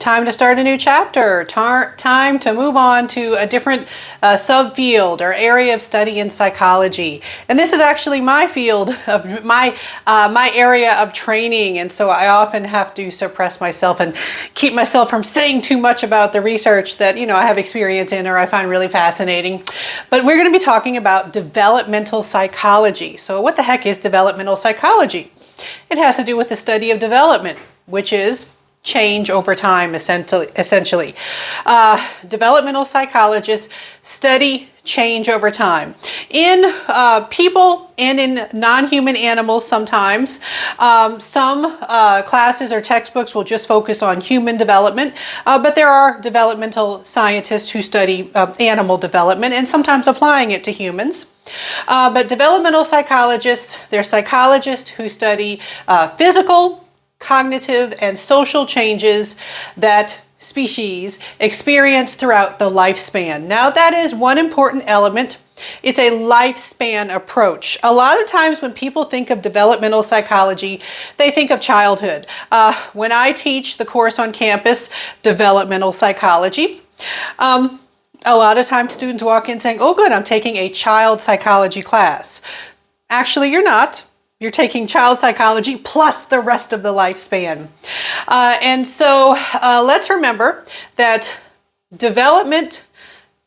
Time to start a new chapter, time to move on to a different subfield or area of study in psychology. And this is actually my field of my area of training, and so I often have to suppress myself and keep myself from saying too much about the research that I have experience in or I find really fascinating. But we're going to be talking about developmental psychology. So what the heck is developmental psychology? It has to do with the study of development, which is change over time, essentially. Developmental psychologists study change over time. In people and in non-human animals sometimes. Some classes or textbooks will just focus on human development, but there are developmental scientists who study animal development and sometimes applying it to humans. But developmental psychologists, they're psychologists who study physical, cognitive, and social changes that species experience throughout the lifespan. Now, that is one important element. It's a lifespan approach. A lot of times when people think of developmental psychology, they think of childhood. When I teach the course on campus, Developmental Psychology, a lot of times students walk in saying, "Oh good, I'm taking a child psychology class." Actually, you're not. You're taking child psychology plus the rest of the lifespan. And so let's remember that development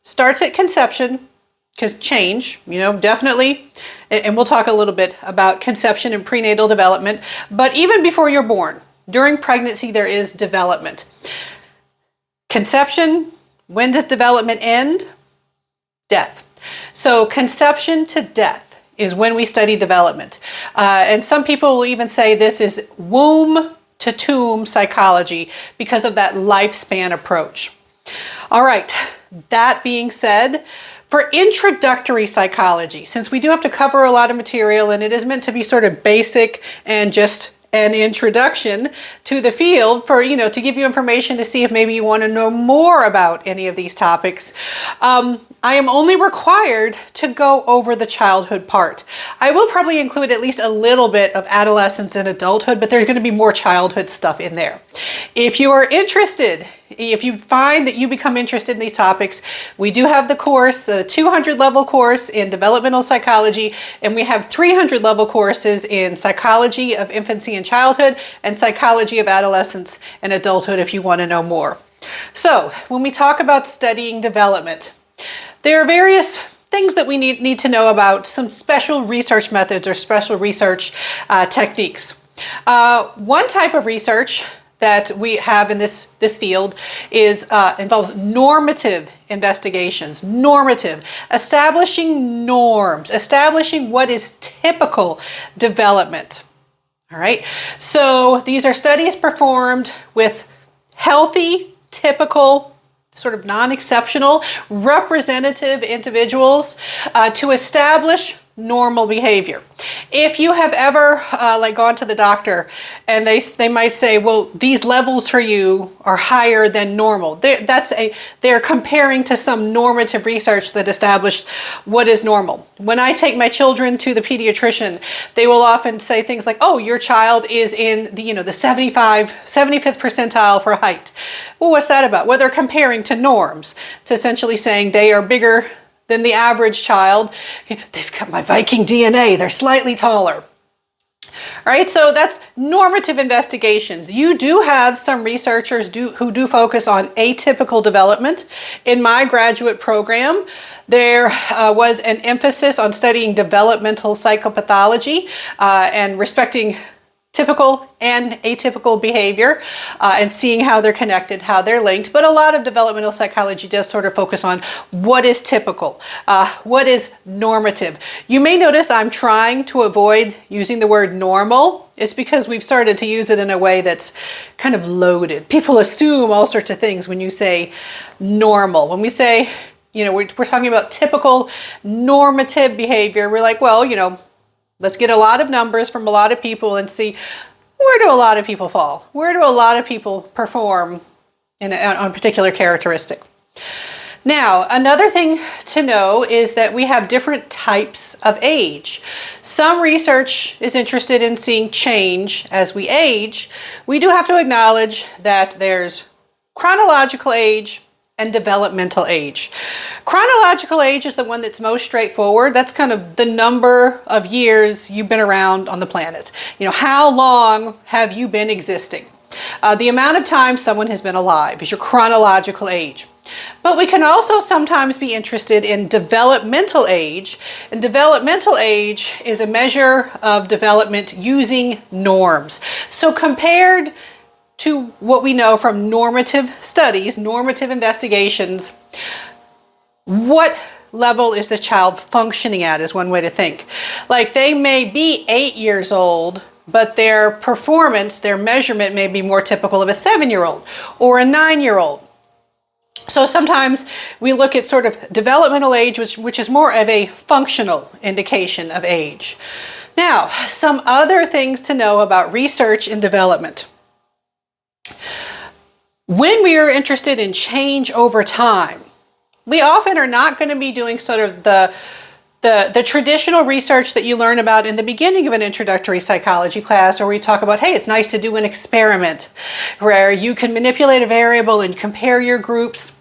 starts at conception, because change, definitely, and we'll talk a little bit about conception and prenatal development, but even before you're born, during pregnancy, there is development. Conception, when does development end? Death. So conception to death is when we study development. And some people will even say this is womb to tomb psychology because of that lifespan approach. All right, that being said, for introductory psychology, since we do have to cover a lot of material and it is meant to be sort of basic and just an introduction to the field for, to give you information to see if maybe you want to know more about any of these topics, I am only required to go over the childhood part. I will probably include at least a little bit of adolescence and adulthood, but there's going to be more childhood stuff in there. If you are interested, if you find that you become interested in these topics, we do have the course, the 200 level course in developmental psychology, and we have 300 level courses in psychology of infancy and childhood and psychology of adolescence and adulthood if you want to know more. So when we talk about studying development, there are various things that we need to know about some special research methods or special research techniques. One type of research that we have in this field is involves normative investigations. Normative, establishing norms, establishing what is typical development. All right, so these are studies performed with healthy, typical, sort of non-exceptional, representative individuals to establish normal behavior. If you have ever gone to the doctor and they might say, well, these levels for you are higher than normal. They're comparing to some normative research that established what is normal. When I take my children to the pediatrician, they will often say things like, oh, your child is in the 75th percentile for height. Well, what's that about? Well, they're comparing to norms. It's essentially saying they are bigger than the average child. They've got my Viking DNA, they're slightly taller. All right, so that's normative investigations. You do have some researchers who do focus on atypical development. In my graduate program, there was an emphasis on studying developmental psychopathology and respecting typical and atypical behavior and seeing how they're connected, how they're linked. But a lot of developmental psychology does sort of focus on what is typical, what is normative. You may notice I'm trying to avoid using the word normal. It's because we've started to use it in a way that's kind of loaded. People assume all sorts of things when you say normal. When we say, we're talking about typical normative behavior, we're like, well, let's get a lot of numbers from a lot of people and see, where do a lot of people fall? Where do a lot of people perform on a particular characteristic? Now, another thing to know is that we have different types of age. Some research is interested in seeing change as we age. We do have to acknowledge that there's chronological age and developmental age. Chronological age is the one that's most straightforward. That's kind of the number of years you've been around on the planet. You know, how long have you been existing? The amount of time someone has been alive is your chronological age. But we can also sometimes be interested in developmental age. And developmental age is a measure of development using norms. So compared to what we know from normative studies, normative investigations, what level is the child functioning at is one way to think. Like they may be 8 years old, but their performance, their measurement may be more typical of a 7-year-old or a 9-year-old. So sometimes we look at sort of developmental age, which is more of a functional indication of age. Now, some other things to know about research in development. When we are interested in change over time, we often are not going to be doing sort of the traditional research that you learn about in the beginning of an introductory psychology class, where we talk about, hey, it's nice to do an experiment where you can manipulate a variable and compare your groups.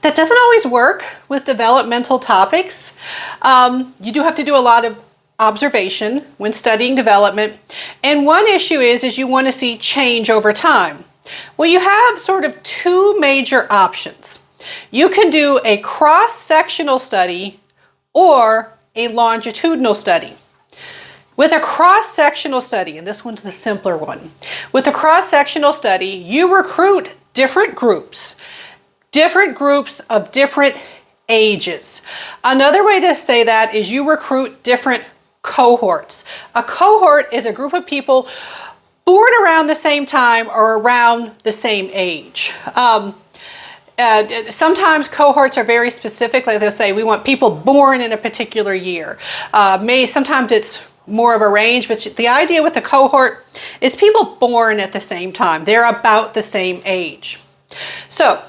That doesn't always work with developmental topics. You do have to do a lot of observation when studying development. And one issue is you want to see change over time. Well, you have sort of two major options. You can do a cross-sectional study or a longitudinal study. With a cross-sectional study, and this one's the simpler one, with a cross-sectional study, you recruit different groups of different ages. Another way to say that is you recruit different cohorts. A cohort is a group of people born around the same time or around the same age. Sometimes cohorts are very specific, like they'll say we want people born in a particular year. Sometimes it's more of a range, but the idea with a cohort is people born at the same time. They're about the same age. So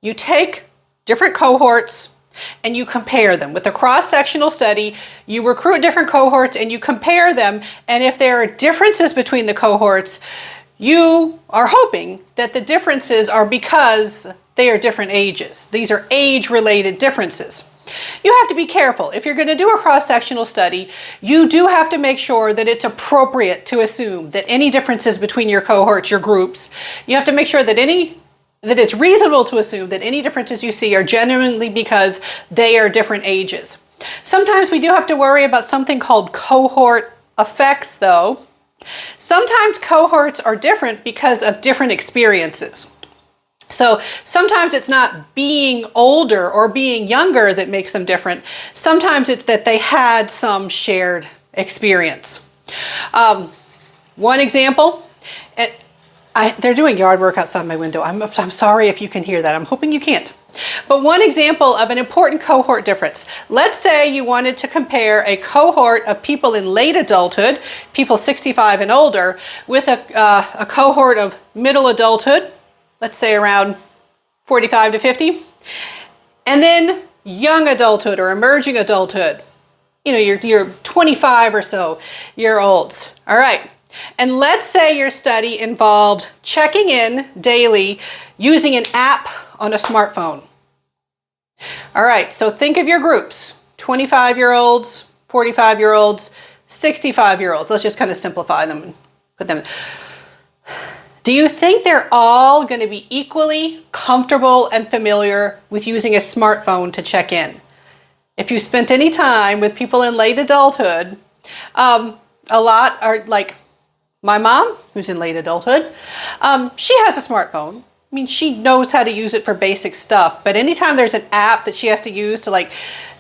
you take different cohorts and you compare them. With a cross-sectional study, you recruit different cohorts and you compare them, and if there are differences between the cohorts, you are hoping that the differences are because they are different ages. These are age-related differences. You have to be careful. If you're going to do a cross-sectional study, you do have to make sure that it's appropriate to assume that any differences between your cohorts, your groups, you have to make sure that it's reasonable to assume that any differences you see are genuinely because they are different ages. Sometimes we do have to worry about something called cohort effects, though. Sometimes cohorts are different because of different experiences. So sometimes it's not being older or being younger that makes them different. Sometimes it's that they had some shared experience. One example, they're doing yard work outside my window. I'm sorry if you can hear that. I'm hoping you can't. But one example of an important cohort difference. Let's say you wanted to compare a cohort of people in late adulthood, people 65 and older, with a cohort of middle adulthood, let's say around 45 to 50, and then young adulthood or emerging adulthood. You know, you're 25 or so year olds. All right. And let's say your study involved checking in daily using an app on a smartphone. All right, so think of your groups: 25-year-olds, 45-year-olds, 65-year-olds. Let's just kind of simplify them and put them. Do you think they're all going to be equally comfortable and familiar with using a smartphone to check in? If you spent any time with people in late adulthood, a lot are like my mom, who's in late adulthood. She has a smartphone. I mean, she knows how to use it for basic stuff, but anytime there's an app that she has to use to like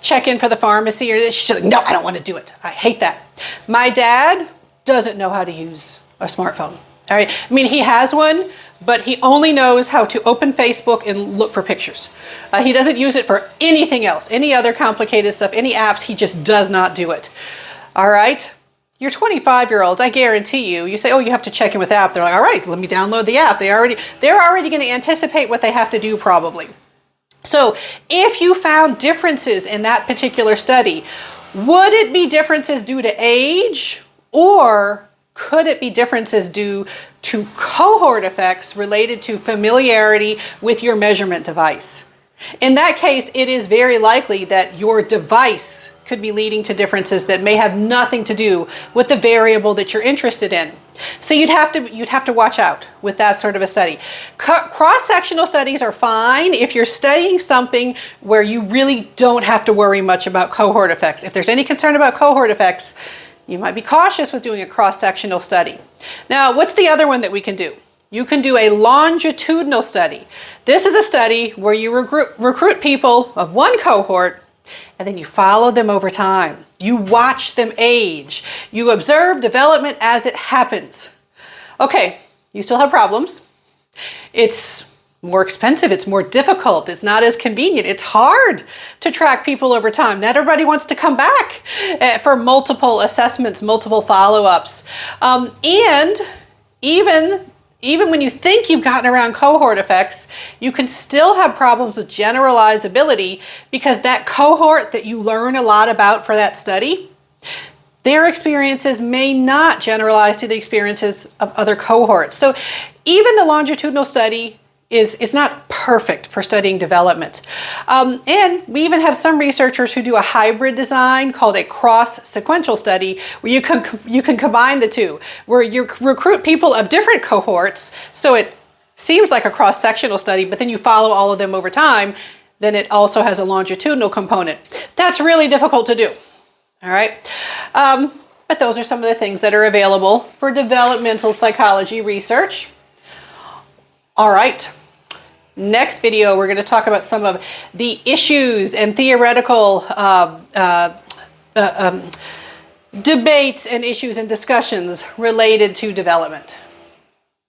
check in for the pharmacy, or she's like, no, I don't want to do it. I hate that. My dad doesn't know how to use a smartphone. All right. I mean, he has one, but he only knows how to open Facebook and look for pictures. He doesn't use it for anything else, any other complicated stuff, any apps. He just does not do it. All right. Your 25-year-olds, I guarantee you say, oh, you have to check in with the app. They're like, all right, let me download the app. They're already going to anticipate what they have to do probably. So if you found differences in that particular study, would it be differences due to age, or could it be differences due to cohort effects related to familiarity with your measurement device. In that case, it is very likely that your device could be leading to differences that may have nothing to do with the variable that you're interested in. So you'd have to watch out with that sort of a study. Cross-sectional studies are fine if you're studying something where you really don't have to worry much about cohort effects. If there's any concern about cohort effects, you might be cautious with doing a cross-sectional study. Now, what's the other one that we can do? You can do a longitudinal study. This is a study where you recruit people of one cohort and then you follow them over time. You watch them age. You observe development as it happens. Okay, you still have problems. It's more expensive, it's more difficult, it's not as convenient, it's hard to track people over time. Not everybody wants to come back for multiple assessments, multiple follow-ups. And even when you think you've gotten around cohort effects, you can still have problems with generalizability because that cohort that you learn a lot about for that study, their experiences may not generalize to the experiences of other cohorts. So even the longitudinal study is not perfect for studying development. And we even have some researchers who do a hybrid design called a cross-sequential study where you can combine the two, where you recruit people of different cohorts, so it seems like a cross-sectional study, but then you follow all of them over time, then it also has a longitudinal component. That's really difficult to do, all right? But those are some of the things that are available for developmental psychology research. All right. Next video, we're going to talk about some of the issues and theoretical debates and issues and discussions related to development.